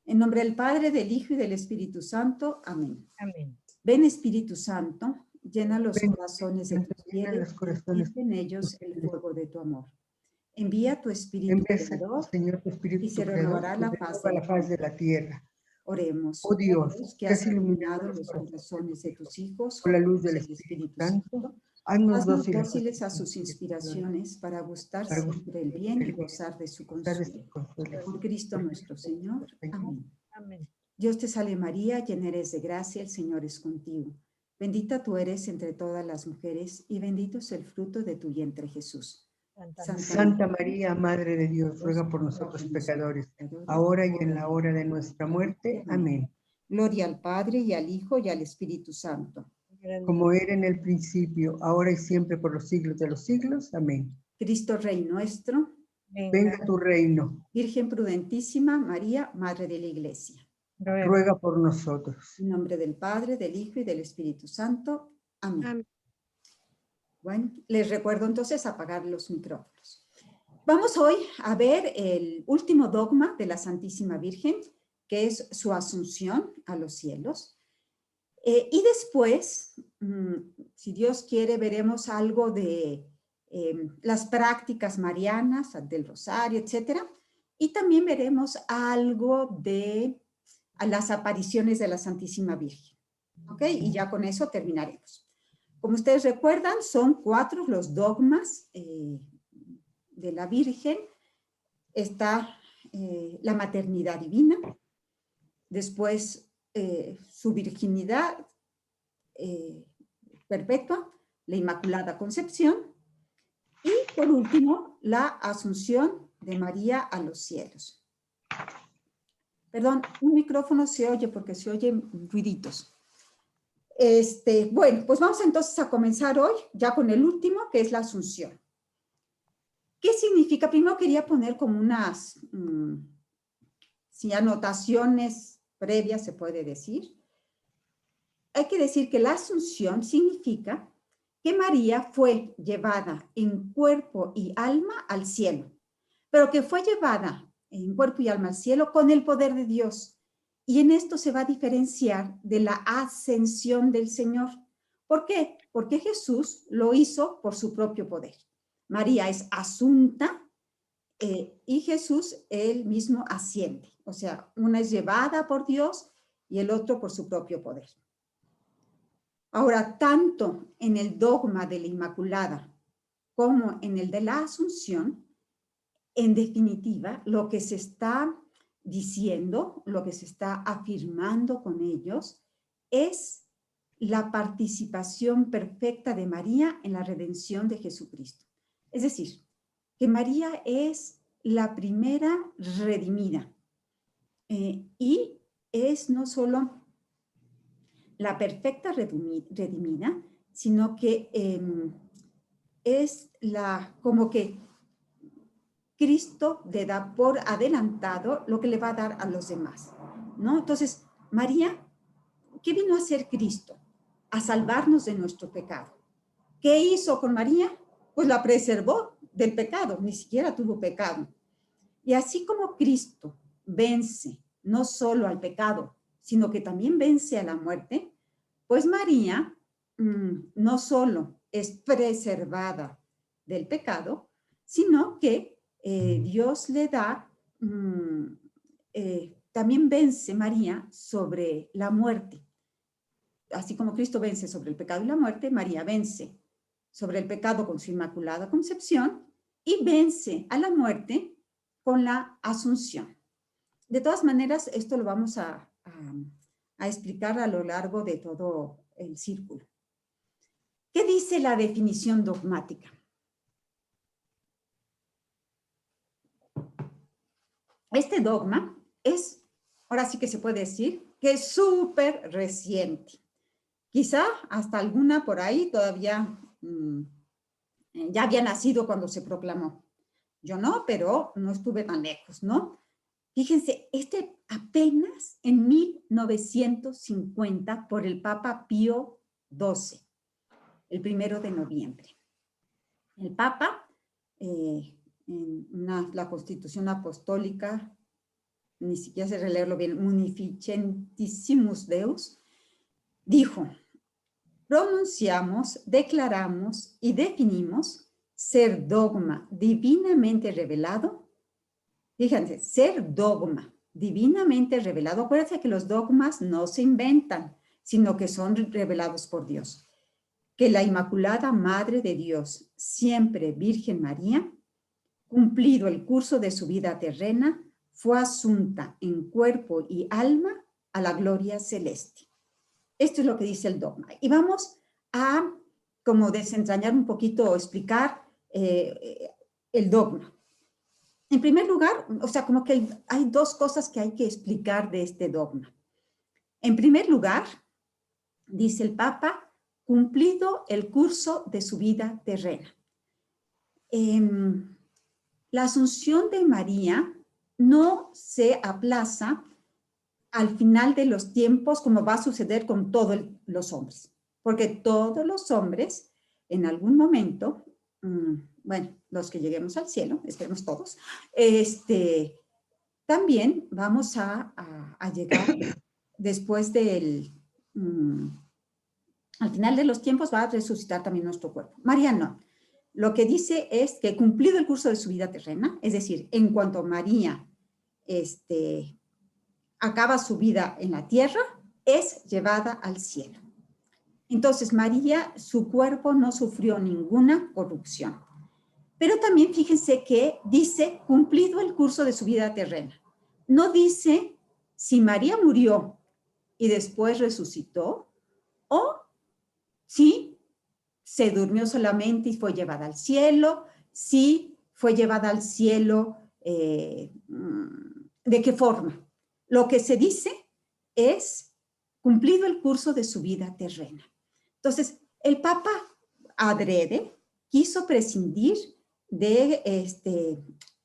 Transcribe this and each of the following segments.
En nombre del Padre, del Hijo y del Espíritu Santo. Amén. Amén. Ven, Espíritu Santo, llena los Ven, corazones de tus llena fieles los y corazones enciende en ellos el fuego de tu amor. Envía tu Espíritu Envía, Creador Señor, tu y Espíritu se Creador, renovará y la faz renueva de la la faz de tierra. la tierra. Oremos. Oh Dios, Dios, que que has has iluminado iluminado los los corazones corazones de tus hijos con con la la luz luz del del Espíritu Espíritu Santo, Santo. haznos Haznos dóciles dóciles a sus inspiraciones para gustar para siempre el bien y gozar de su gustar de consuelo. sus consuelos. Por Cristo nuestro Señor. Amén. Amén. Dios te salve María, llena eres de gracia, el Señor es contigo. Bendita tú eres entre todas las mujeres y bendito es el fruto de tu vientre Jesús. Santa María, Madre de Dios, ruega por nosotros pecadores, ahora y en la hora de nuestra muerte. Amén. Gloria al Padre y al Hijo y al Espíritu Santo. Como era en el principio, ahora y siempre por los siglos de los siglos. Amén. Cristo Rey nuestro, Venga tu reino, Virgen prudentísima, María, Madre de la Iglesia. ruega por nosotros. En nombre del Padre, del Hijo y del Espíritu Santo. Amén. Amén. Bueno, les recuerdo entonces apagar los micrófonos. Vamos hoy a ver el último dogma de la Santísima Virgen, que es su asunción a los cielos. Y después, si Dios quiere, veremos algo de las prácticas marianas, del rosario, etcétera. Y también veremos algo de las apariciones de la Santísima Virgen. ¿Ok? Y ya con eso terminaremos. Como ustedes recuerdan, son 4 los dogmas de la Virgen. Está la maternidad divina, después su virginidad perpetua, la Inmaculada Concepción y por último la Asunción de María a los cielos. Perdón, un micrófono se oye porque se oyen ruiditos. Bueno, pues vamos entonces a comenzar hoy ya con el último, que es la Asunción. ¿Qué significa? Primero quería poner como unas anotaciones previas, se puede decir. Hay que decir que la Asunción significa que María fue llevada en cuerpo y alma al cielo, pero que fue llevada en cuerpo y alma al cielo con el poder de Dios. Y en esto se va a diferenciar de la ascensión del Señor. ¿Por qué? Porque Jesús lo hizo por su propio poder. María es asunta y Jesús él mismo asciende. O sea, una es llevada por Dios y el otro por su propio poder. Ahora, tanto en el dogma de la Inmaculada como en el de la Asunción, en definitiva, lo que se está diciendo, lo que se está afirmando con ellos, es la participación perfecta de María en la redención de Jesucristo. Es decir, que María es la primera redimida y es no solo la perfecta redimida, sino que es como que Cristo le da por adelantado lo que le va a dar a los demás, ¿no? Entonces, María, ¿qué vino a hacer Cristo? A salvarnos de nuestro pecado. ¿Qué hizo con María? Pues la preservó del pecado, ni siquiera tuvo pecado. Y así como Cristo vence no solo al pecado, sino que también vence a la muerte, pues María no solo es preservada del pecado, sino que Dios le da, también vence María sobre la muerte. Así como Cristo vence sobre el pecado y la muerte, María vence sobre el pecado con su Inmaculada Concepción y vence a la muerte con la Asunción. De todas maneras, esto lo vamos a explicar a lo largo de todo el círculo. ¿Qué dice la definición dogmática? Este dogma es, ahora sí que se puede decir, que es súper reciente. Quizá hasta alguna por ahí todavía ya había nacido cuando se proclamó. Yo no, pero no estuve tan lejos, ¿no? Fíjense, apenas en 1950 por el Papa Pío XII, el 1 de noviembre. El Papa, en la Constitución Apostólica ni siquiera sé releerlo bien, Munificentissimus Deus, dijo: pronunciamos, declaramos y definimos ser dogma divinamente revelado. Fíjense, ser dogma divinamente revelado. Acuérdense que los dogmas no se inventan, sino que son revelados por Dios. Que la Inmaculada Madre de Dios, siempre Virgen María, cumplido el curso de su vida terrena, fue asunta en cuerpo y alma a la gloria celeste. Esto es lo que dice el dogma. Y vamos a como desentrañar un poquito o explicar el dogma. En primer lugar, o sea, como que hay dos cosas que hay que explicar de este dogma. En primer lugar, dice el Papa, cumplido el curso de su vida terrena. La asunción de María no se aplaza al final de los tiempos como va a suceder con todos los hombres, porque todos los hombres en algún momento, bueno, los que lleguemos al cielo, esperemos todos, también vamos a llegar después del, al final de los tiempos va a resucitar también nuestro cuerpo. María no. Lo que dice es que cumplido el curso de su vida terrena, es decir, en cuanto María acaba su vida en la tierra, es llevada al cielo. Entonces, María, su cuerpo no sufrió ninguna corrupción. Pero también fíjense que dice cumplido el curso de su vida terrena. No dice si María murió y después resucitó o si se durmió solamente y fue llevada al cielo, si fue llevada al cielo, ¿de qué forma? Lo que se dice es cumplido el curso de su vida terrena. Entonces, el Papa adrede quiso prescindir de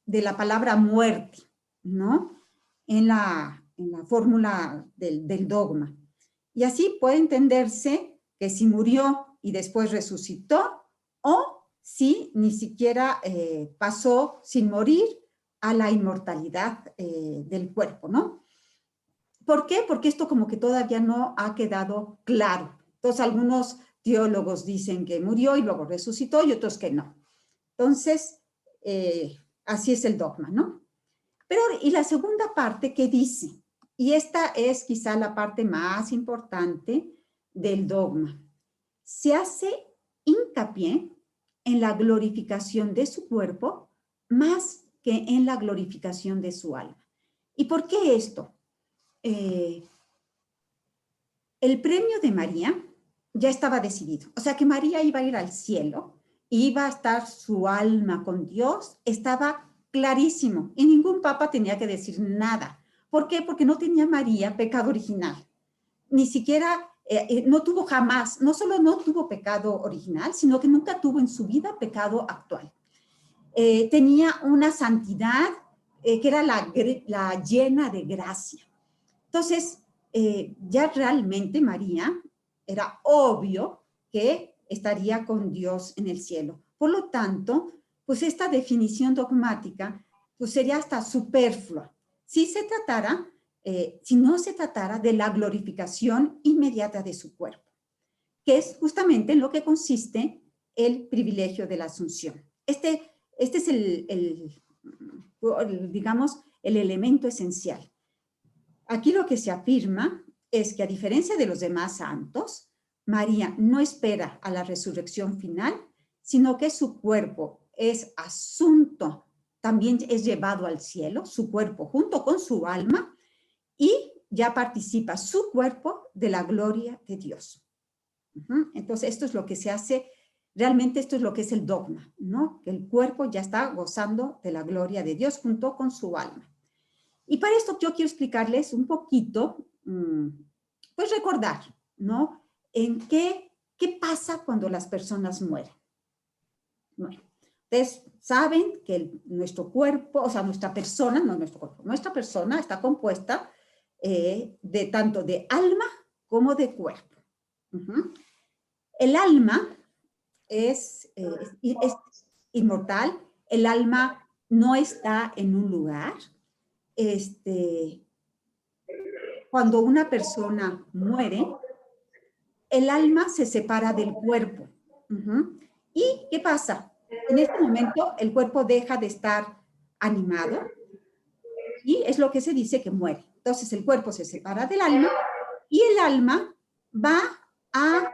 la palabra muerte, ¿no? En la fórmula del dogma. Y así puede entenderse que si murió y después resucitó, o si ni siquiera pasó sin morir a la inmortalidad del cuerpo, ¿no? ¿Por qué? Porque esto como que todavía no ha quedado claro. Entonces, algunos teólogos dicen que murió y luego resucitó y otros que no. Entonces, así es el dogma, ¿no? Pero, y la segunda parte, ¿qué dice? Y esta es quizá la parte más importante del dogma. Se hace hincapié en la glorificación de su cuerpo más que en la glorificación de su alma. ¿Y por qué esto? El premio de María ya estaba decidido. O sea, que María iba a ir al cielo, iba a estar su alma con Dios, estaba clarísimo. Y ningún papa tenía que decir nada. ¿Por qué? Porque no tenía María pecado original. Ni siquiera, no tuvo jamás, no solo no tuvo pecado original, sino que nunca tuvo en su vida pecado actual. Tenía una santidad que era la llena de gracia. Entonces, ya realmente María era obvio que estaría con Dios en el cielo. Por lo tanto, pues esta definición dogmática pues sería hasta superflua si no se tratara de la glorificación inmediata de su cuerpo, que es justamente en lo que consiste el privilegio de la Asunción. Este es digamos, el elemento esencial. Aquí lo que se afirma es que a diferencia de los demás santos, María no espera a la resurrección final, sino que su cuerpo es asunto, también es llevado al cielo, su cuerpo junto con su alma, y ya participa su cuerpo de la gloria de Dios. Entonces, esto es lo que se hace, realmente esto es lo que es el dogma, ¿no? Que el cuerpo ya está gozando de la gloria de Dios junto con su alma. Y para esto yo quiero explicarles un poquito, pues recordar, ¿no? En qué pasa cuando las personas mueren. Bueno, ustedes saben que nuestro cuerpo, o sea, nuestra persona, no nuestro cuerpo, nuestra persona está compuesta de tanto de alma como de cuerpo. El alma es inmortal, el alma no está en un lugar, cuando una persona muere, el alma se separa del cuerpo. ¿Y qué pasa? En este momento el cuerpo deja de estar animado y es lo que se dice que muere. Entonces el cuerpo se separa del alma y el alma va a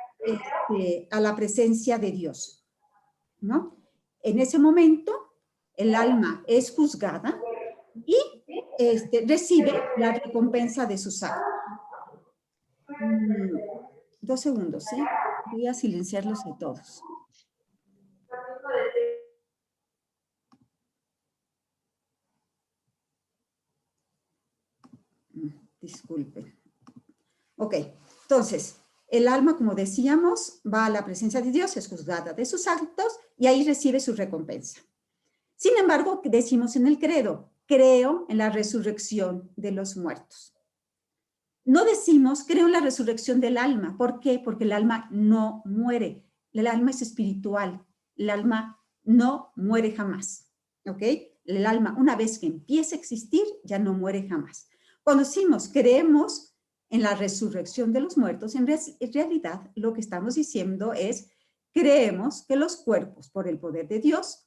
la presencia de Dios, ¿no? En ese momento el alma es juzgada y recibe la recompensa de sus actos. 2 segundos, ¿sí? Voy a silenciarlos a todos. Disculpen. Ok, entonces, el alma, como decíamos, va a la presencia de Dios, es juzgada de sus actos y ahí recibe su recompensa. Sin embargo, decimos en el credo, creo en la resurrección de los muertos. No decimos, creo en la resurrección del alma. ¿Por qué? Porque el alma no muere. El alma es espiritual. El alma no muere jamás. ¿Ok? El alma, una vez que empieza a existir, ya no muere jamás. Cuando decimos, creemos en la resurrección de los muertos, en realidad lo que estamos diciendo es, creemos que los cuerpos, por el poder de Dios,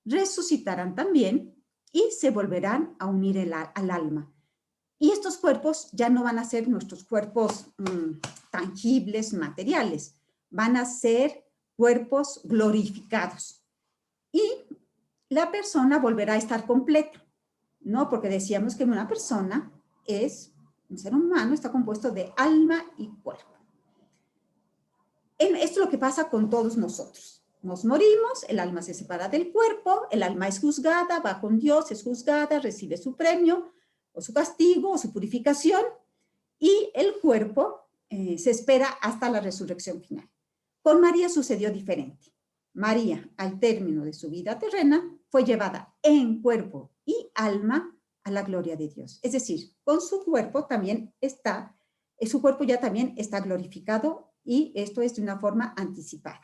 resucitarán también y se volverán a unir al alma. Y estos cuerpos ya no van a ser nuestros cuerpos tangibles, materiales. Van a ser cuerpos glorificados. Y la persona volverá a estar completa, ¿no? Porque decíamos que una persona es, un ser humano está compuesto de alma y cuerpo. Esto es lo que pasa con todos nosotros. Nos morimos, el alma se separa del cuerpo, el alma es juzgada, va con Dios, es juzgada, recibe su premio, o su castigo, o su purificación, y el cuerpo se espera hasta la resurrección final. Con María sucedió diferente. María, al término de su vida terrena, fue llevada en cuerpo y alma a la gloria de Dios. Es decir, con su cuerpo también está, su cuerpo ya también está glorificado y esto es de una forma anticipada.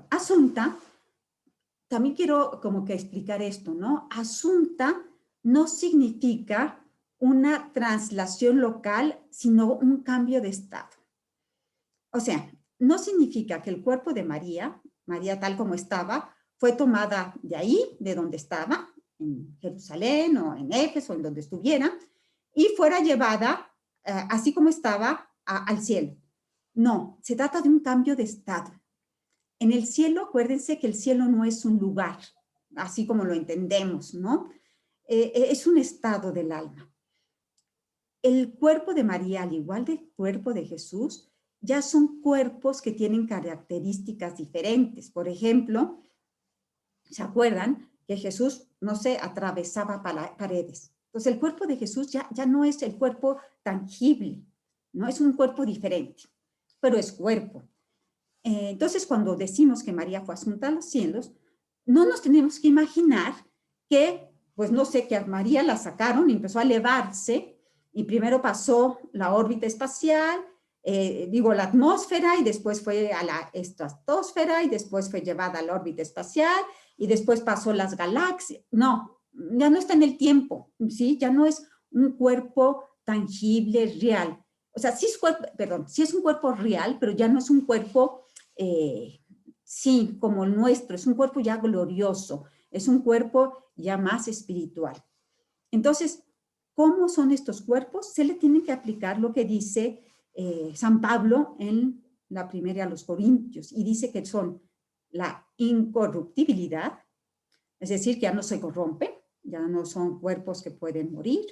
Asunta, también quiero como que explicar esto, ¿no? Asunta no significa una traslación local, sino un cambio de estado. O sea, no significa que el cuerpo de María, María tal como estaba, fue tomada de ahí, de donde estaba, en Jerusalén o en Éfeso, en donde estuviera, y fuera llevada, así como estaba, al cielo. No, se trata de un cambio de estado. En el cielo, acuérdense que el cielo no es un lugar, así como lo entendemos, ¿no? Es un estado del alma. El cuerpo de María, al igual del cuerpo de Jesús, ya son cuerpos que tienen características diferentes. Por ejemplo, ¿se acuerdan que Jesús, no sé, atravesaba paredes? Entonces, el cuerpo de Jesús ya no es el cuerpo tangible, ¿no? Es un cuerpo diferente, pero es cuerpo. Entonces, cuando decimos que María fue asunta a los cielos, no nos tenemos que imaginar que, pues no sé, que a María la sacaron y empezó a elevarse y primero pasó la órbita espacial, la atmósfera y después fue a la estratosfera y después fue llevada a la órbita espacial y después pasó las galaxias. No, ya no está en el tiempo, ¿sí? Ya no es un cuerpo tangible, real. O sea, sí es un cuerpo real, pero ya no es un cuerpo sí, como el nuestro, es un cuerpo ya glorioso, es un cuerpo ya más espiritual. Entonces, ¿cómo son estos cuerpos? Se le tiene que aplicar lo que dice San Pablo en la primera a los Corintios, y dice que son la incorruptibilidad, es decir, que ya no se corrompen, ya no son cuerpos que pueden morir,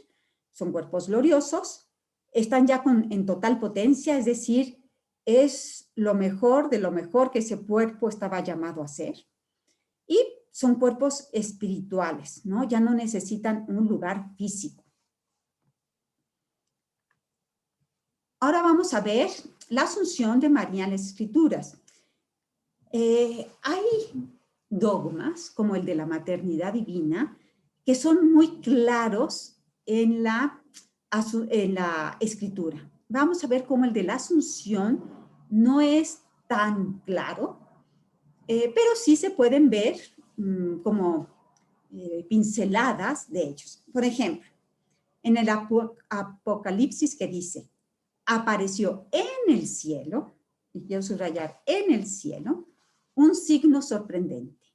son cuerpos gloriosos, están ya en total potencia, es decir, es lo mejor de lo mejor que ese cuerpo estaba llamado a ser. Y son cuerpos espirituales, ¿no? Ya no necesitan un lugar físico. Ahora vamos a ver la asunción de María en las Escrituras. Hay dogmas, como el de la maternidad divina, que son muy claros en la Escritura. vamos a ver cómo el de la Asunción no es tan claro, pero sí se pueden ver como pinceladas de ellos. Por ejemplo, en el Apocalipsis que dice, apareció en el cielo, y quiero subrayar, en el cielo, un signo sorprendente.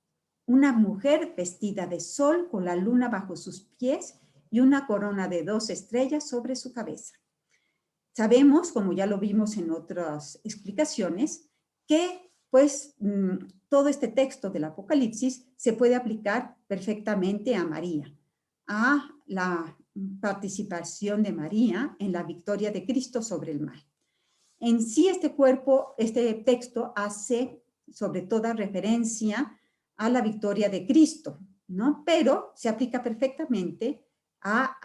Una mujer vestida de sol con la luna bajo sus pies y una corona de 2 estrellas sobre su cabeza. Sabemos, como ya lo vimos en otras explicaciones, que pues todo este texto del Apocalipsis se puede aplicar perfectamente a María, a la participación de María en la victoria de Cristo sobre el mal. En sí este texto hace sobre todo referencia a la victoria de Cristo, ¿no? Pero se aplica perfectamente a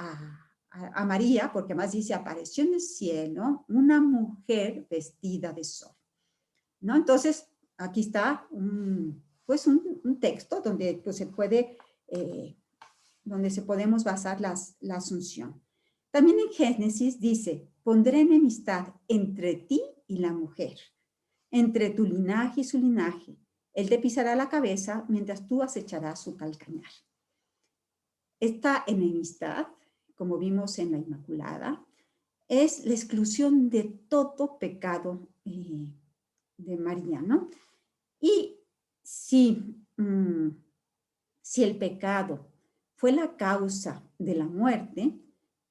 María, porque además dice, apareció en el cielo una mujer vestida de sol, ¿no? Entonces, aquí está un texto donde pues, donde se podemos basar la asunción. También en Génesis dice, pondré enemistad entre ti y la mujer, entre tu linaje y su linaje. Él te pisará la cabeza mientras tú acecharás su calcañar. Esta enemistad, como vimos en la Inmaculada, es la exclusión de todo pecado de María, ¿no? Y si el pecado fue la causa de la muerte,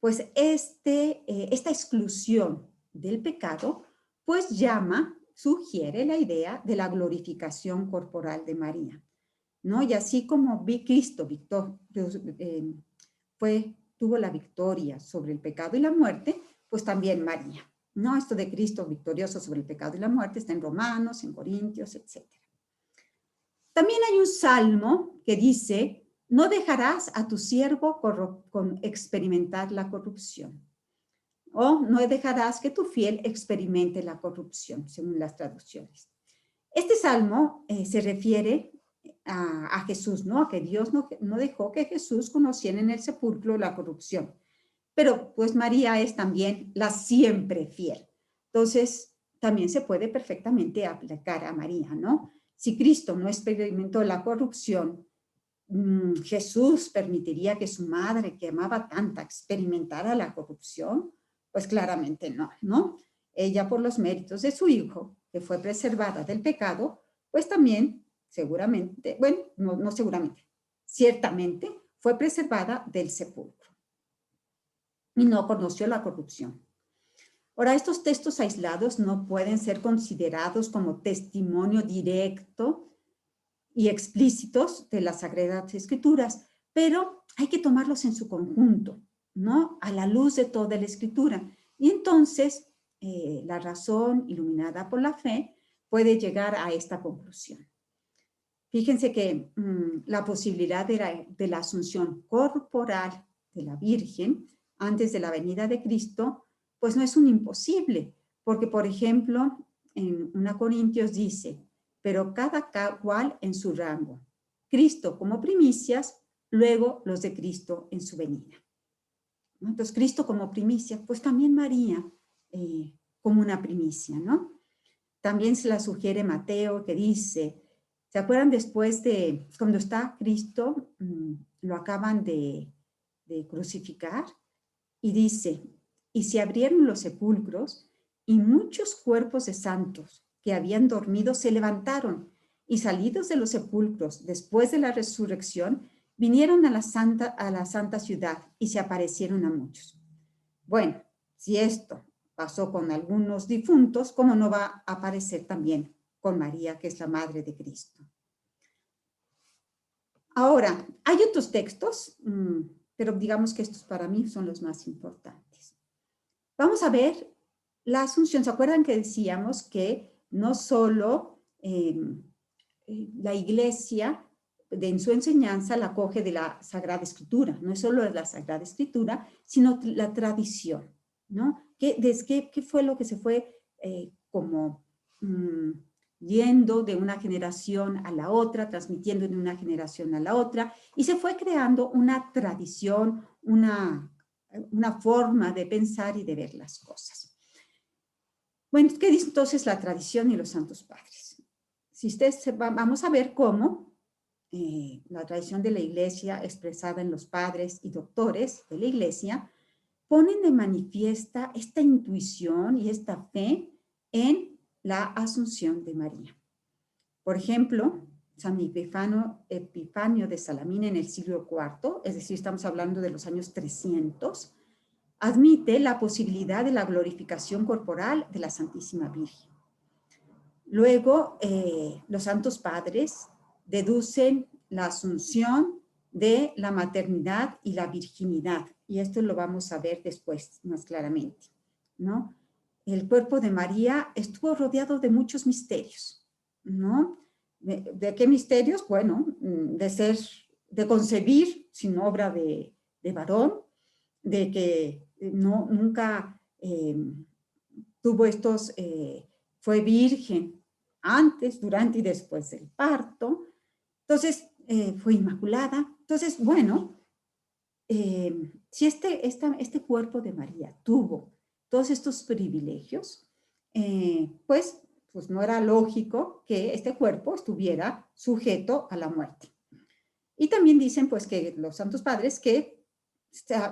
pues esta exclusión del pecado, pues sugiere la idea de la glorificación corporal de María, ¿no? Y así como Cristo tuvo la victoria sobre el pecado y la muerte, pues también María, ¿no? Esto de Cristo victorioso sobre el pecado y la muerte está en Romanos, en Corintios, etc. También hay un salmo que dice, no dejarás a tu siervo experimentar la corrupción. O no dejarás que tu fiel experimente la corrupción, según las traducciones. Este salmo se refiere a Jesús, ¿no? A que Dios no dejó que Jesús conociera en el sepulcro la corrupción. Pero pues María es también la siempre fiel. Entonces, también se puede perfectamente aplicar a María, ¿no? Si Cristo no experimentó la corrupción, Jesús permitiría que su madre, que amaba tanto, experimentara la corrupción, pues claramente no, ¿no? Ella, por los méritos de su hijo, que fue preservada del pecado, pues también seguramente, bueno, no seguramente, ciertamente fue preservada del sepulcro y no conoció la corrupción. Ahora, estos textos aislados no pueden ser considerados como testimonio directo y explícitos de las Sagradas Escrituras, pero hay que tomarlos en su conjunto, ¿no? A la luz de toda la Escritura. Y entonces, la razón iluminada por la fe puede llegar a esta conclusión. Fíjense que la posibilidad de la asunción corporal de la Virgen antes de la venida de Cristo, pues no es un imposible, porque, por ejemplo, en 1 Corintios dice, pero cada cual en su rango. Cristo como primicias, luego los de Cristo en su venida. ¿No? Entonces, Cristo como primicia, pues también María como una primicia, ¿no? También se la sugiere Mateo, que dice, ¿se acuerdan después de cuando está Cristo, lo acaban de crucificar? Y dice, y se abrieron los sepulcros y muchos cuerpos de santos que habían dormido se levantaron y salidos de los sepulcros después de la resurrección, vinieron a la santa ciudad y se aparecieron a muchos. Bueno, si esto pasó con algunos difuntos, ¿cómo no va a aparecer también con María, que es la madre de Cristo? Ahora, hay otros textos, pero digamos que estos para mí son los más importantes. Vamos a ver la Asunción. ¿Se acuerdan que decíamos que no solo la Iglesia en su enseñanza la coge de la Sagrada Escritura? No es solo de la Sagrada Escritura, sino la tradición, ¿no? ¿Qué fue lo que se fue yendo de una generación a la otra, transmitiendo de una generación a la otra, y se fue creando una tradición, una forma de pensar y de ver las cosas? Bueno, ¿qué dice entonces la tradición y los santos padres? Si ustedes vamos a ver cómo la tradición de la iglesia expresada en los padres y doctores de la iglesia ponen de manifiesta esta intuición y esta fe en la Asunción de María. Por ejemplo, San Epifanio de Salamina en el siglo IV, es decir, estamos hablando de los años 300, admite la posibilidad de la glorificación corporal de la Santísima Virgen. Luego, los santos padres deducen la asunción de la maternidad y la virginidad, y esto lo vamos a ver después más claramente, ¿no? El cuerpo de María estuvo rodeado de muchos misterios, ¿no? ¿De qué misterios? Bueno, de concebir sin obra de varón, de que nunca tuvo fue virgen antes, durante y después del parto. Entonces, fue inmaculada. Entonces, bueno, si este cuerpo de María tuvo todos estos privilegios, pues no era lógico que este cuerpo estuviera sujeto a la muerte. Y también dicen, pues, que los santos padres que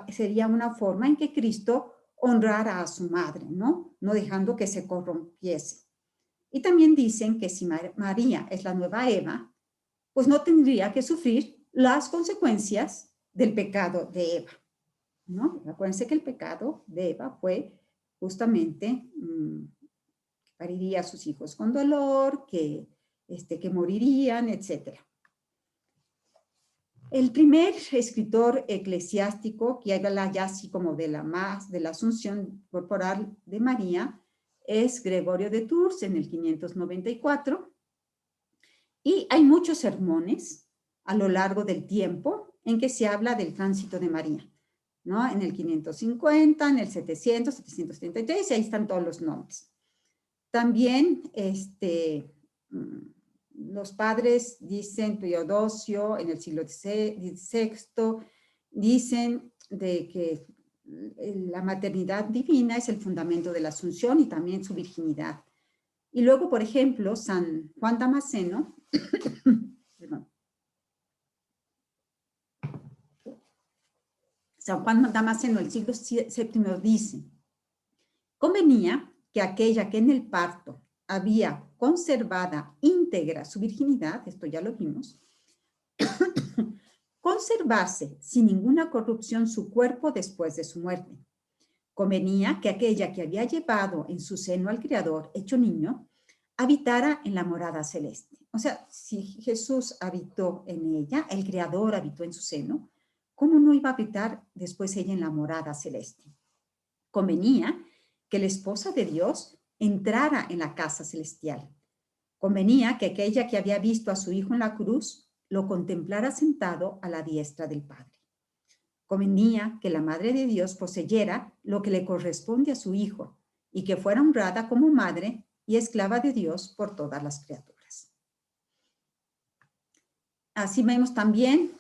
sería una forma en que Cristo honrara a su madre, ¿no? No dejando que se corrompiese. Y también dicen que si María es la nueva Eva, pues no tendría que sufrir las consecuencias del pecado de Eva, ¿no? Acuérdense que el pecado de Eva fue justamente que pariría a sus hijos con dolor, que morirían, etc. El primer escritor eclesiástico que habla ya así como de la asunción corporal de María es Gregorio de Tours en el 594, y hay muchos sermones a lo largo del tiempo en que se habla del tránsito de María, ¿no? En el 550, en el 700, 733, y ahí están todos los nombres. También los padres dicen, Teodosio en el siglo XVI, dicen de que la maternidad divina es el fundamento de la asunción y también su virginidad. Y luego, por ejemplo, San Juan Damasceno, perdón, San Juan Damasceno del siglo VII dice: convenía que aquella que en el parto había conservada íntegra su virginidad, esto ya lo vimos, conservase sin ninguna corrupción su cuerpo después de su muerte. Convenía que aquella que había llevado en su seno al Creador, hecho niño, habitara en la morada celeste. O sea, si Jesús habitó en ella, el Creador habitó en su seno, ¿cómo no iba a habitar después ella en la morada celeste? Convenía que la esposa de Dios entrara en la casa celestial. Convenía que aquella que había visto a su hijo en la cruz lo contemplara sentado a la diestra del Padre. Convenía que la Madre de Dios poseyera lo que le corresponde a su hijo y que fuera honrada como madre y esclava de Dios por todas las criaturas. Así vemos también,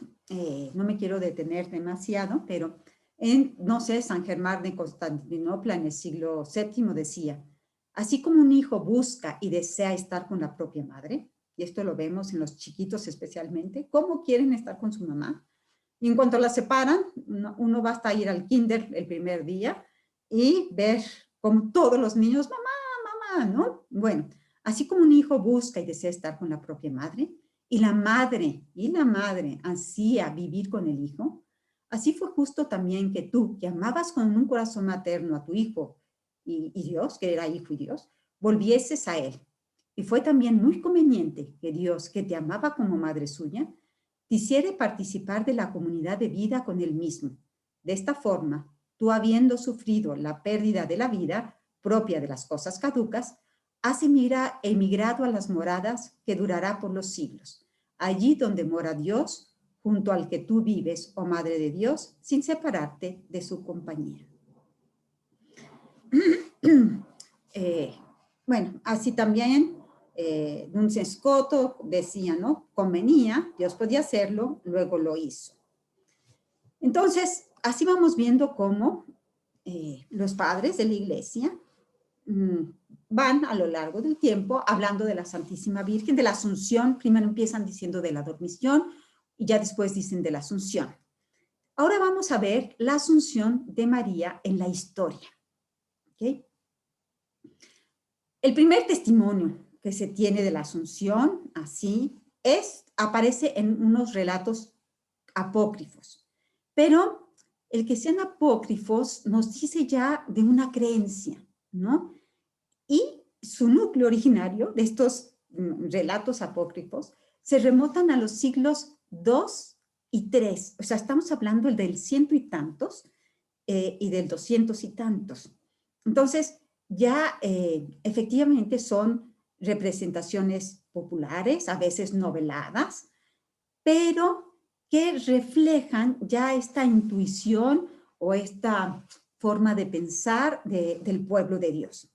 no me quiero detener demasiado, pero no sé, San Germán de Constantinopla en el siglo VII decía: así como un hijo busca y desea estar con la propia madre, y esto lo vemos en los chiquitos especialmente, ¿cómo quieren estar con su mamá? Y en cuanto la separan, uno basta a ir al kinder el primer día y ver como todos los niños, mamá, ¿no? Bueno, así como un hijo busca y desea estar con la propia madre, y la madre ansía vivir con el hijo, así fue justo también que tú, que amabas con un corazón materno a tu hijo y Dios, que era hijo y Dios, volvieses a él. Y fue también muy conveniente que Dios, que te amaba como madre suya, te hiciera participar de la comunidad de vida con él mismo. De esta forma, tú, habiendo sufrido la pérdida de la vida propia de las cosas caducas, has emigrado a las moradas que durará por los siglos, allí donde mora Dios, junto al que tú vives, oh Madre de Dios, sin separarte de su compañía. Bueno, así también Duns Scoto decía, ¿no? Convenía, Dios podía hacerlo, luego lo hizo. Entonces, así vamos viendo cómo los padres de la iglesia van a lo largo del tiempo hablando de la Santísima Virgen, de la Asunción. Primero empiezan diciendo de la dormición y ya después dicen de la Asunción. Ahora vamos a ver la Asunción de María en la historia. ¿Okay? El primer testimonio que se tiene de la Asunción, así, aparece en unos relatos apócrifos. Pero el que sean apócrifos nos dice ya de una creencia, ¿no? Y su núcleo originario de estos relatos apócrifos se remontan a los siglos II y III. O sea, estamos hablando del 100 y tantos y del 200 y tantos. Entonces, ya efectivamente son representaciones populares, a veces noveladas, pero que reflejan ya esta intuición o esta forma de pensar del pueblo de Dios.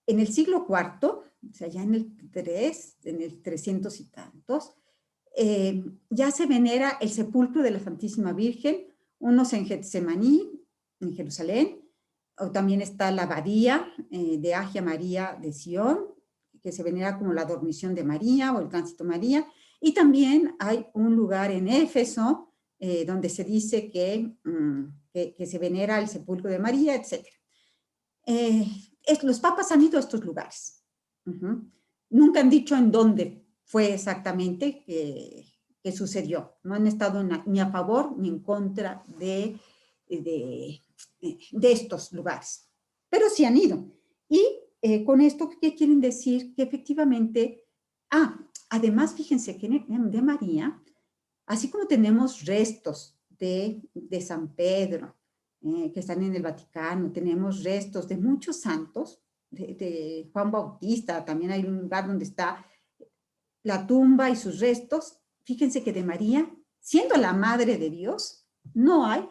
En el siglo IV, o sea, ya en el 300 y tantos, ya se venera el sepulcro de la Santísima Virgen, unos en Getsemaní, en Jerusalén, o también está la abadía de Agia María de Sion, que se venera como la dormición de María o el tránsito María, y también hay un lugar en Éfeso donde se dice que se venera el sepulcro de María, etc. Los papas han ido a estos lugares. Nunca han dicho en dónde fue exactamente que sucedió. No han estado ni a favor ni en contra de estos lugares. Pero sí han ido. Y con esto, ¿qué quieren decir? Que efectivamente, además, fíjense que de María, así como tenemos restos de San Pedro, que están en el Vaticano, tenemos restos de muchos santos, de Juan Bautista, también hay un lugar donde está la tumba y sus restos. Fíjense que de María, siendo la Madre de Dios, no hay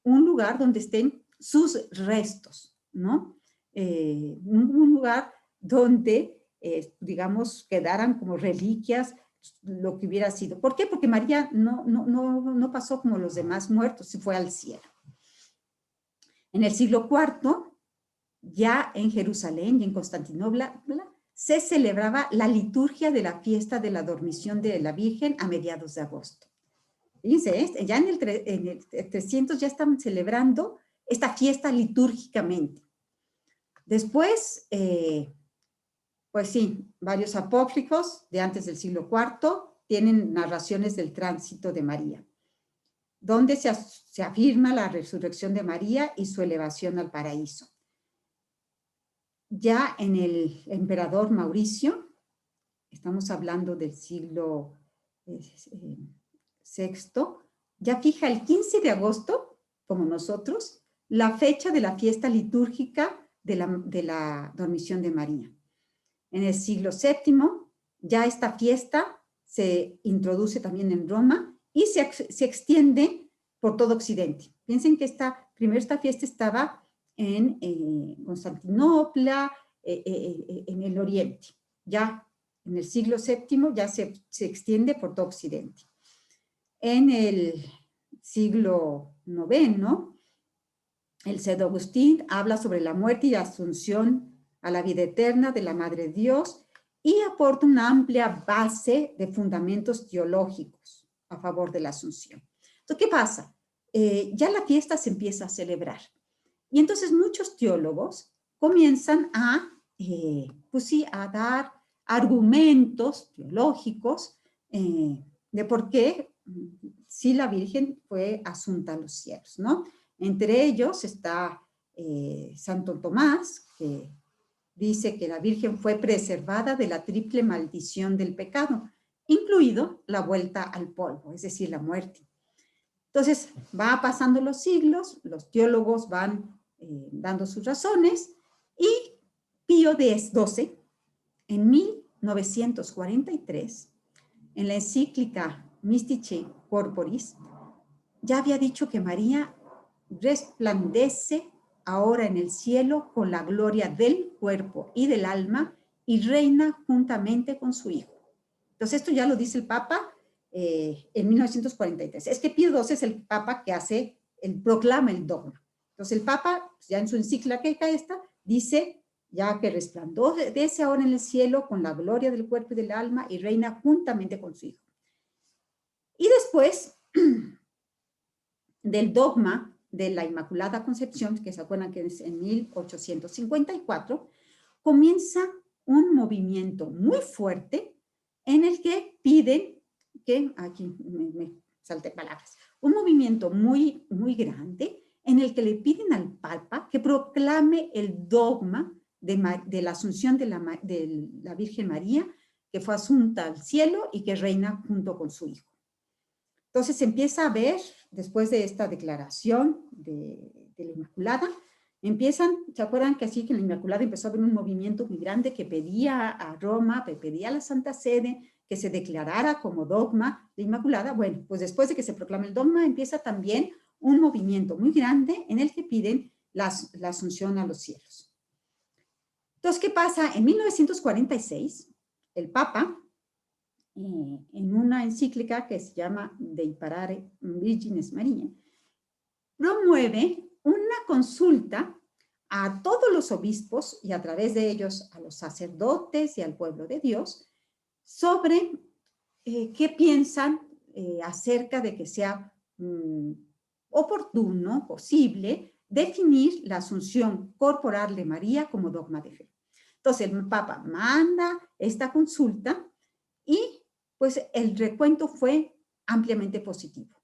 un lugar donde estén sus restos, ¿no? Un lugar donde, digamos, quedaran como reliquias lo que hubiera sido. ¿Por qué? Porque María no pasó como los demás muertos, se fue al cielo. En el siglo IV, ya en Jerusalén y en Constantinopla, se celebraba la liturgia de la fiesta de la dormición de la Virgen a mediados de agosto. Fíjense, ya en el 300 ya estaban celebrando esta fiesta litúrgicamente. Después, pues sí, varios apócrifos de antes del siglo IV tienen narraciones del tránsito de María, donde se afirma la resurrección de María y su elevación al paraíso. Ya en el emperador Mauricio, estamos hablando del siglo VI, ya fija el 15 de agosto, como nosotros, la fecha de la fiesta litúrgica de la dormición de María. En el siglo VII, ya esta fiesta se introduce también en Roma y se extiende por todo Occidente. Piensen que primero esta fiesta estaba en Constantinopla, en el Oriente. Ya en el siglo VII ya se extiende por todo Occidente. En el siglo IX, el Santo Agustín habla sobre la muerte y la asunción a la vida eterna de la Madre de Dios y aporta una amplia base de fundamentos teológicos a favor de la asunción. Entonces, ¿qué pasa? Ya la fiesta se empieza a celebrar. Y entonces muchos teólogos comienzan pues sí, a dar argumentos teológicos de por qué sí la Virgen fue asunta a los cielos, ¿no? Entre ellos está Santo Tomás, que dice que la Virgen fue preservada de la triple maldición del pecado, incluido la vuelta al polvo, es decir, la muerte. Entonces, va pasando los siglos, los teólogos van dando sus razones, y Pío XII, en 1943, en la encíclica Mystici Corporis, ya había dicho que María resplandece ahora en el cielo con la gloria del cuerpo y del alma y reina juntamente con su Hijo. Entonces, esto ya lo dice el Papa en 1943. Es que Pío XII es el Papa que proclama el dogma. Entonces, el Papa, ya en su encíclica esta, Dice, ya que resplandece ahora en el cielo con la gloria del cuerpo y del alma y reina juntamente con su Hijo. Y después del dogma de la Inmaculada Concepción, que se acuerdan que es en 1854, comienza un movimiento muy fuerte en el que piden, que aquí me salté palabras, un movimiento muy, muy grande en el que le piden al Papa que proclame el dogma de la asunción de la Virgen María, que fue asunta al cielo y que reina junto con su Hijo. Entonces se empieza a ver, después de esta declaración de la Inmaculada, ¿se acuerdan que así que la Inmaculada empezó a haber un movimiento muy grande que pedía a Roma, pedía a la Santa Sede que se declarara como dogma la Inmaculada? Bueno, pues después de que se proclame el dogma, empieza también un movimiento muy grande en el que piden la asunción a los cielos. Entonces, ¿qué pasa? En 1946, el Papa, en una encíclica que se llama De Imparare Virginis Mariae, promueve una consulta a todos los obispos y a través de ellos a los sacerdotes y al pueblo de Dios sobre qué piensan acerca de que sea oportuno, posible, definir la asunción corporal de María como dogma de fe. Entonces el Papa manda esta consulta y pues el recuento fue ampliamente positivo.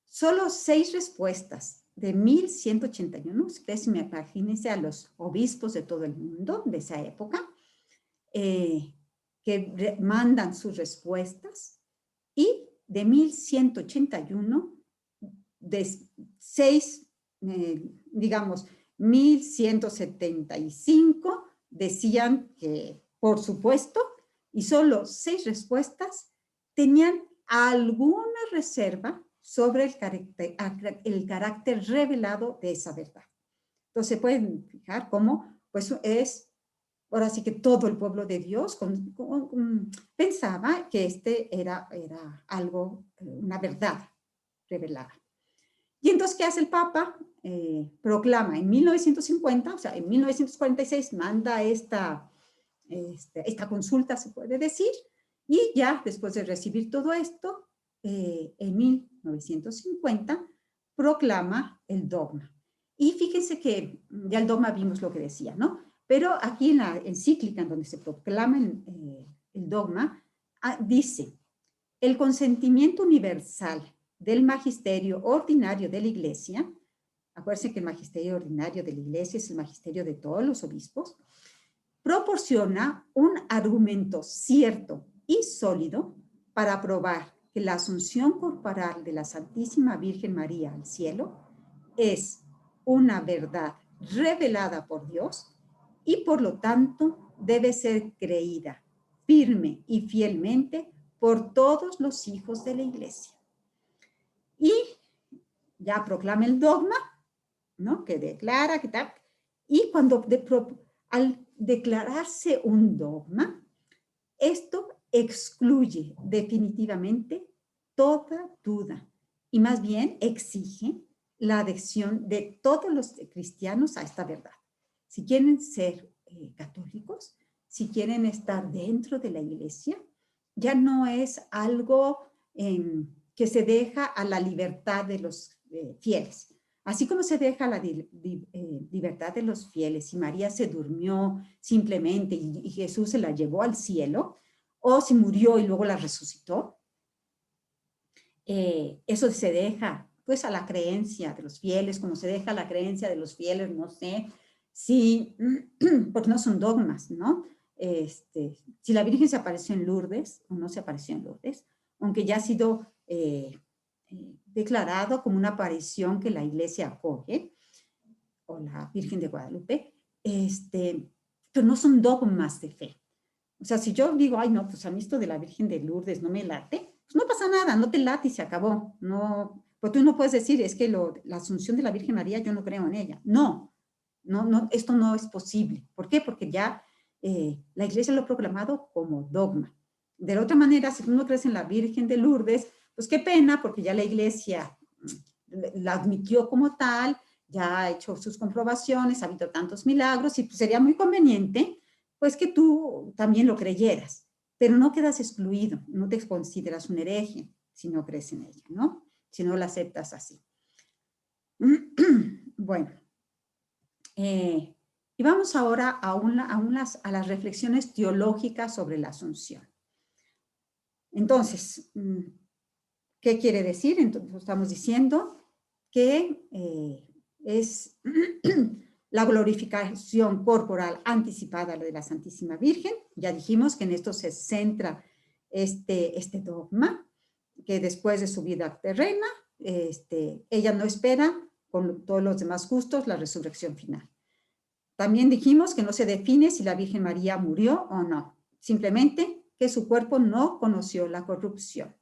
Solo 6 respuestas de 1181, ustedes imagínense a los obispos de todo el mundo de esa época, que mandan sus respuestas, y de 1181, de 6, digamos, 1175 decían que, por supuesto, y solo 6 respuestas tenían alguna reserva sobre el carácter revelado de esa verdad. Entonces, pueden fijar cómo, pues es, ahora sí que todo el pueblo de Dios pensaba que era algo, una verdad revelada. Y entonces, ¿qué hace el Papa? Proclama en 1950, o sea, en 1946, manda esta consulta, se puede decir, y ya después de recibir todo esto, en 1950 proclama el dogma. Y fíjense que ya el dogma vimos lo que decía, ¿no? Pero aquí en la encíclica en donde se proclama el dogma, dice, el consentimiento universal del magisterio ordinario de la Iglesia, acuérdense que el magisterio ordinario de la Iglesia es el magisterio de todos los obispos, proporciona un argumento cierto y sólido para probar que la asunción corporal de la Santísima Virgen María al cielo es una verdad revelada por Dios y por lo tanto debe ser creída firme y fielmente por todos los hijos de la Iglesia. Y ya proclama el dogma, ¿no? Que declara, que tal, y cuando al declararse un dogma, esto excluye definitivamente toda duda y más bien exige la adhesión de todos los cristianos a esta verdad. Si quieren ser católicos, si quieren estar dentro de la Iglesia, ya no es algo que se deja a la libertad de los fieles. Así como se deja la libertad de los fieles, si María se durmió simplemente y Jesús se la llevó al cielo, o si murió y luego la resucitó, eso se deja pues a la creencia de los fieles, como se deja la creencia de los fieles, no sé, si, porque no son dogmas, ¿no? Si la Virgen se apareció en Lourdes o no se apareció en Lourdes, aunque ya ha sido declarado como una aparición que la Iglesia acoge, o la Virgen de Guadalupe, pero no son dogmas de fe. O sea, si yo digo, ay, no, pues a mí esto de la Virgen de Lourdes no me late, pues no pasa nada, no te late y se acabó. No, pues tú no puedes decir, es que la asunción de la Virgen María, yo no creo en ella. No, esto no es posible. ¿Por qué? Porque ya la Iglesia lo ha proclamado como dogma. De la otra manera, si tú no crees en la Virgen de Lourdes, pues qué pena, porque ya la Iglesia la admitió como tal, ya ha hecho sus comprobaciones, ha habido tantos milagros y pues, sería muy conveniente pues que tú también lo creyeras, pero no quedas excluido, no te consideras un hereje si no crees en ella, ¿no? Si no la aceptas así. Bueno, y vamos ahora a las reflexiones teológicas sobre la Asunción. Entonces, ¿qué quiere decir? Entonces, estamos diciendo que es la glorificación corporal anticipada de la Santísima Virgen. Ya dijimos que en esto se centra este dogma, que después de su vida terrena, ella no espera, con todos los demás justos, la resurrección final. También dijimos que no se define si la Virgen María murió o no, simplemente que su cuerpo no conoció la corrupción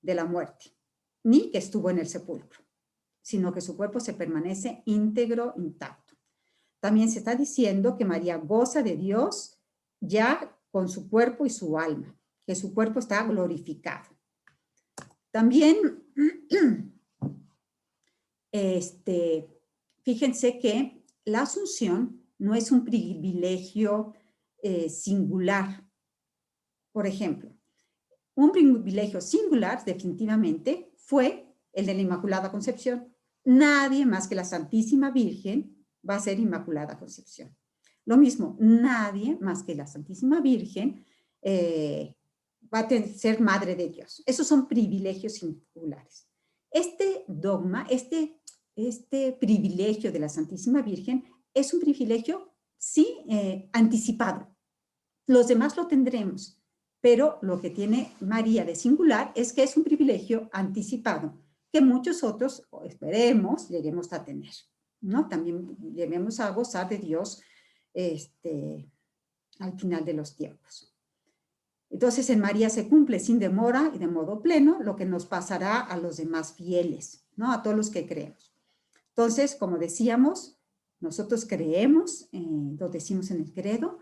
de la muerte, ni que estuvo en el sepulcro, sino que su cuerpo se permanece íntegro, intacto. También se está diciendo que María goza de Dios ya con su cuerpo y su alma, que su cuerpo está glorificado. También, fíjense que la Asunción no es un privilegio singular. Por ejemplo, un privilegio singular definitivamente fue el de la Inmaculada Concepción. Nadie más que la Santísima Virgen va a ser Inmaculada Concepción. Lo mismo, nadie más que la Santísima Virgen va a ser Madre de Dios. Esos son privilegios singulares. Este dogma, este privilegio de la Santísima Virgen es un privilegio, sí, anticipado. Los demás lo tendremos, pero lo que tiene María de singular es que es un privilegio anticipado, que muchos otros, esperemos, lleguemos a tener, ¿no? También lleguemos a gozar de Dios al final de los tiempos. Entonces, en María se cumple sin demora y de modo pleno lo que nos pasará a los demás fieles, ¿no? A todos los que creemos. Entonces, como decíamos, nosotros creemos, lo decimos en el credo,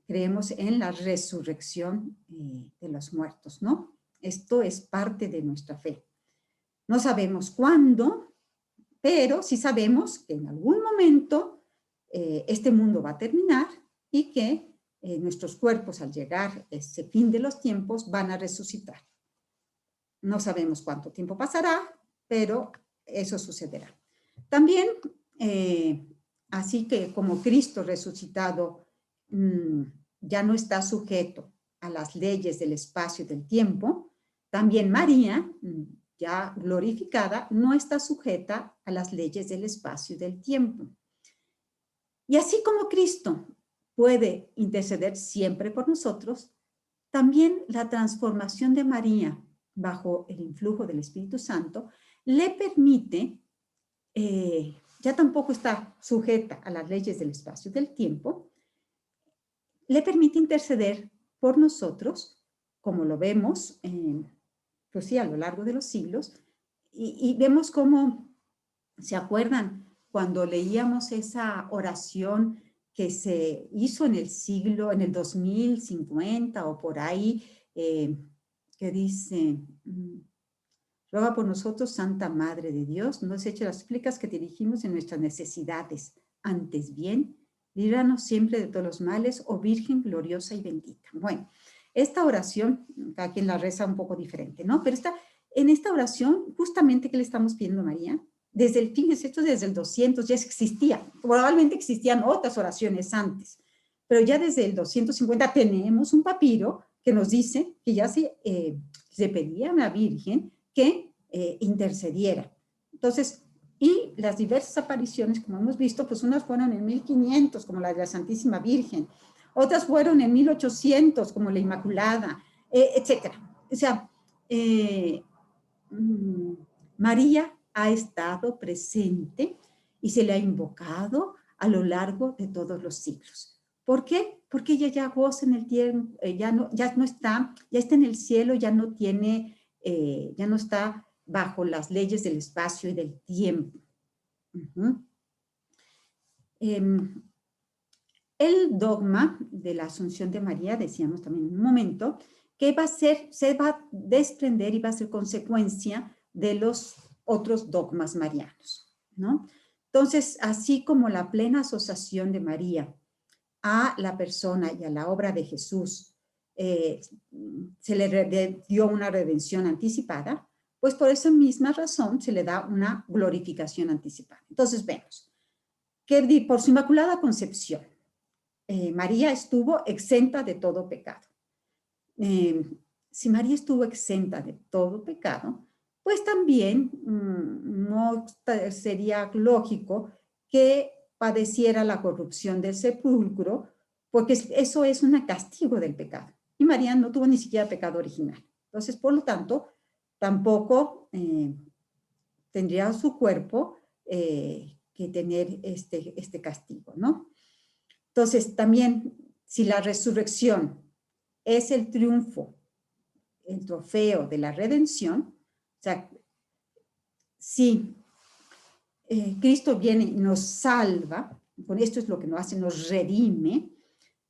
creemos en la resurrección de los muertos, ¿no? Esto es parte de nuestra fe. No sabemos cuándo, pero sí sabemos que en algún momento este mundo va a terminar y que nuestros cuerpos, al llegar ese fin de los tiempos, van a resucitar. No sabemos cuánto tiempo pasará, pero eso sucederá. También, así que como Cristo resucitado ya no está sujeto a las leyes del espacio y del tiempo, también María, ya glorificada, no está sujeta a las leyes del espacio y del tiempo. Y así como Cristo puede interceder siempre por nosotros, también la transformación de María bajo el influjo del Espíritu Santo le permite, ya tampoco está sujeta a las leyes del espacio y del tiempo, le permite interceder por nosotros, como lo vemos, pues sí, a lo largo de los siglos, y vemos cómo, ¿se acuerdan? Cuando leíamos esa oración que se hizo en el 2050 o por ahí, que dice, ruega por nosotros, Santa Madre de Dios, nos eche las súplicas que dirigimos en nuestras necesidades, antes bien, líbranos siempre de todos los males, oh Virgen gloriosa y bendita. Bueno, esta oración, cada quien la reza un poco diferente, ¿no? Pero en esta oración, justamente, ¿qué le estamos pidiendo a María? Fíjense, esto desde el 200 ya existía, probablemente existían otras oraciones antes, pero ya desde el 250 tenemos un papiro que nos dice que ya se pedía a la Virgen que intercediera. Entonces, y las diversas apariciones, como hemos visto, pues unas fueron en 1500, como la de la Santísima Virgen, otras fueron en 1800, como la Inmaculada, etc. O sea, María ha estado presente y se le ha invocado a lo largo de todos los siglos. ¿Por qué? Porque ella ya goza en el tiempo, ya está en el cielo, ya no está bajo las leyes del espacio y del tiempo. El dogma de la Asunción de María, decíamos también en un momento, que se va a desprender y va a ser consecuencia de los otros dogmas marianos, ¿no? Entonces, así como la plena asociación de María a la persona y a la obra de Jesús, se le dio una redención anticipada, pues por esa misma razón se le da una glorificación anticipada. Entonces vemos que por su inmaculada concepción, María estuvo exenta de todo pecado. Si María estuvo exenta de todo pecado, pues también no sería lógico que padeciera la corrupción del sepulcro, porque eso es un castigo del pecado. Y María no tuvo ni siquiera pecado original. Entonces, por lo tanto, tampoco tendría su cuerpo que tener este castigo, ¿no? Entonces, también, si la resurrección es el triunfo, el trofeo de la redención, o sea, si Cristo viene y nos salva, con esto es lo que nos hace, nos redime,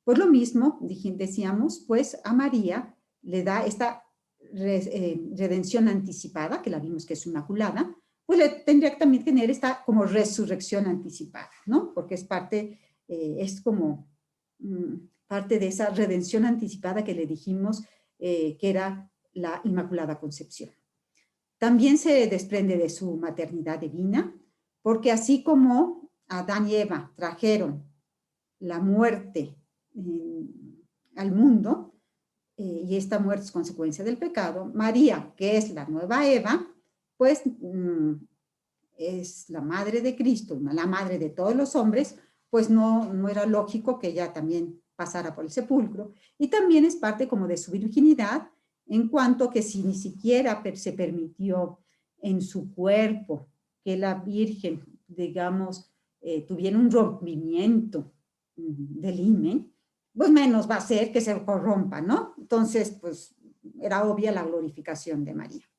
pues lo mismo, decíamos, pues a María le da esta redención anticipada, que la vimos que es inmaculada, pues le tendría que también tener esta como resurrección anticipada, ¿no? Porque es parte, es como parte de esa redención anticipada que le dijimos que era la Inmaculada Concepción. También se desprende de su maternidad divina, porque así como Adán y Eva trajeron la muerte al mundo, y esta muerte es consecuencia del pecado, María, que es la nueva Eva, pues es la madre de Cristo, la madre de todos los hombres, pues no era lógico que ella también pasara por el sepulcro, y también es parte como de su virginidad, en cuanto que si ni siquiera se permitió en su cuerpo que la Virgen, digamos, tuviera un rompimiento del himen, pues menos va a ser que se corrompa, ¿no? Entonces, pues era obvia la glorificación de María.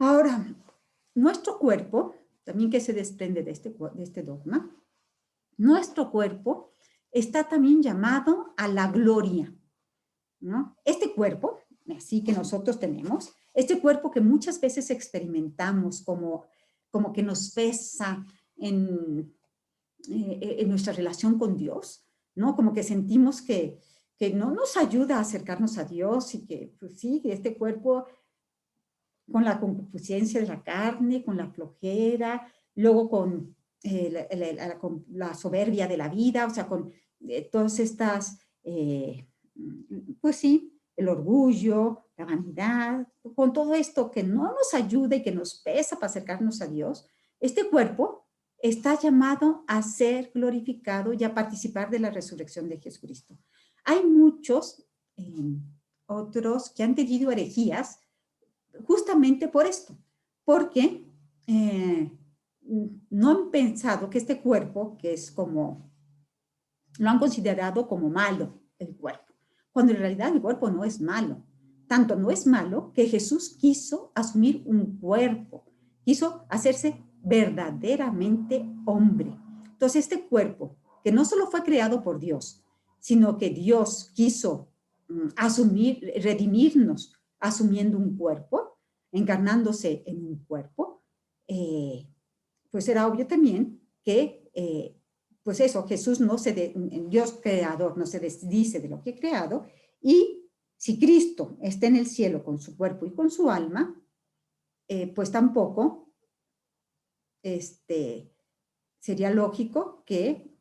Ahora, nuestro cuerpo, también que se desprende de este dogma, nuestro cuerpo está también llamado a la gloria, ¿no? Este cuerpo, así que nosotros tenemos, este cuerpo que muchas veces experimentamos como que nos pesa en nuestra relación con Dios, ¿no? Como que sentimos que no nos ayuda a acercarnos a Dios y que, pues sí, este cuerpo con la concupiscencia de la carne, con la flojera, luego con la soberbia de la vida, o sea, con todas estas, pues sí, el orgullo, la vanidad, con todo esto que no nos ayuda y que nos pesa para acercarnos a Dios, este cuerpo está llamado a ser glorificado y a participar de la resurrección de Jesucristo. Hay muchos otros que han tenido herejías justamente por esto, porque no han pensado que este cuerpo, que es como, lo han considerado como malo el cuerpo, cuando en realidad el cuerpo no es malo. Tanto no es malo que Jesús quiso asumir un cuerpo, quiso hacerse verdaderamente hombre. Entonces este cuerpo, que no solo fue creado por Dios, sino que Dios quiso asumir, redimirnos asumiendo un cuerpo, encarnándose en un cuerpo, pues era obvio también que, pues eso, Jesús no Dios creador no se desdice de lo que ha creado, y si Cristo está en el cielo con su cuerpo y con su alma, pues tampoco sería lógico que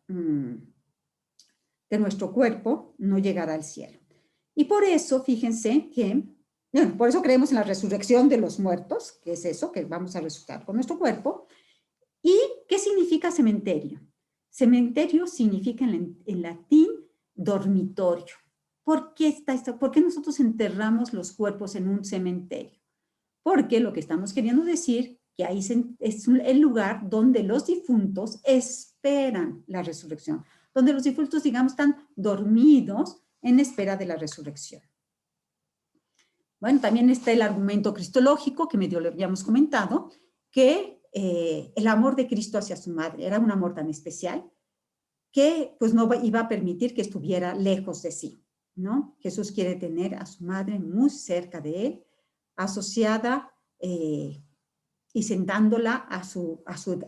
nuestro cuerpo no llegara al cielo. Y por eso, fíjense que, bueno, por eso creemos en la resurrección de los muertos, que es eso, que vamos a resucitar con nuestro cuerpo. ¿Y qué significa cementerio? Cementerio significa en latín dormitorio. ¿Por qué nosotros enterramos los cuerpos en un cementerio? Porque lo que estamos queriendo decir que ahí es el lugar donde los difuntos esperan la resurrección, donde los difuntos, digamos, están dormidos en espera de la resurrección. Bueno, también está el argumento cristológico, que medio lo habíamos comentado, que el amor de Cristo hacia su madre era un amor tan especial que pues no iba a permitir que estuviera lejos de sí, ¿no? Jesús quiere tener a su madre muy cerca de él, asociada y sentándola a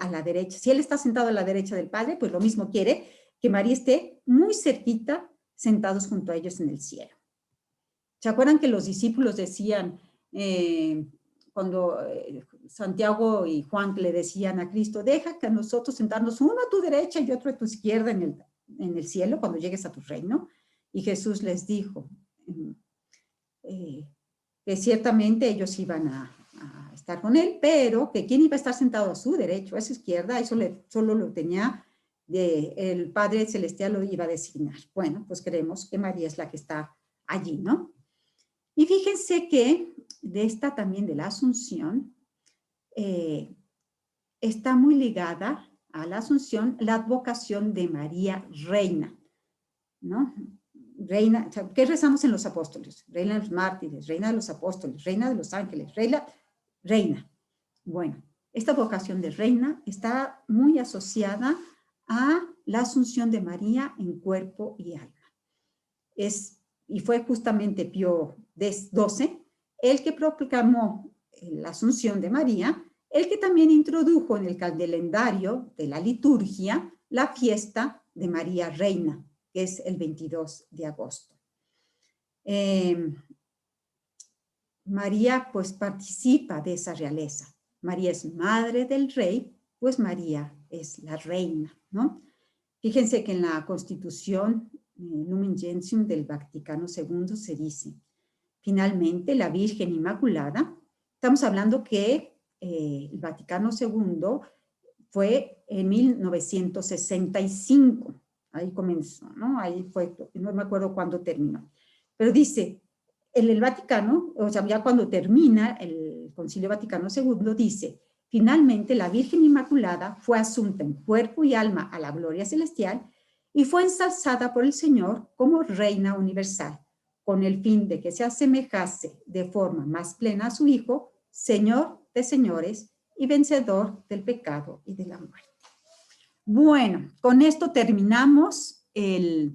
la derecha. Si él está sentado a la derecha del Padre, pues lo mismo quiere que María esté muy cerquita, sentados junto a ellos en el cielo. ¿Se acuerdan que los discípulos decían, cuando Santiago y Juan le decían a Cristo, deja que a nosotros sentarnos uno a tu derecha y otro a tu izquierda en el cielo cuando llegues a tu reino? Y Jesús les dijo que ciertamente ellos iban a estar con él, pero que quién iba a estar sentado a su derecha o a su izquierda, eso solo lo tenía el Padre Celestial, lo iba a designar. Bueno, pues creemos que María es la que está allí, ¿no? Y fíjense que de esta también, de la Asunción, está muy ligada a la Asunción la advocación de María Reina, ¿no? Reina, ¿qué rezamos en los apóstoles? Reina de los mártires, reina de los apóstoles, reina de los ángeles, reina. Bueno, esta vocación de reina está muy asociada a la Asunción de María en cuerpo y alma. Y fue justamente Pío XII el que proclamó la Asunción de María, el que también introdujo en el calendario de la liturgia la fiesta de María Reina, que es el 22 de agosto. María pues participa de esa realeza. María es madre del rey, pues María es la reina, ¿no? Fíjense que en la Constitución Lumen Gentium del Vaticano II se dice, finalmente la Virgen Inmaculada, estamos hablando que el Vaticano II fue en 1965, ahí comenzó, ¿no? Ahí fue, no me acuerdo cuándo terminó, pero dice, el Vaticano, o sea, ya cuando termina el Concilio Vaticano II, dice, finalmente la Virgen Inmaculada fue asunta en cuerpo y alma a la gloria celestial y fue ensalzada por el Señor como Reina Universal, con el fin de que se asemejase de forma más plena a su Hijo, Señor de señores y vencedor del pecado y de la muerte. Bueno, con esto terminamos y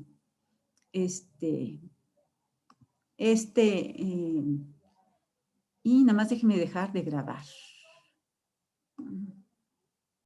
nada más déjenme dejar de grabar.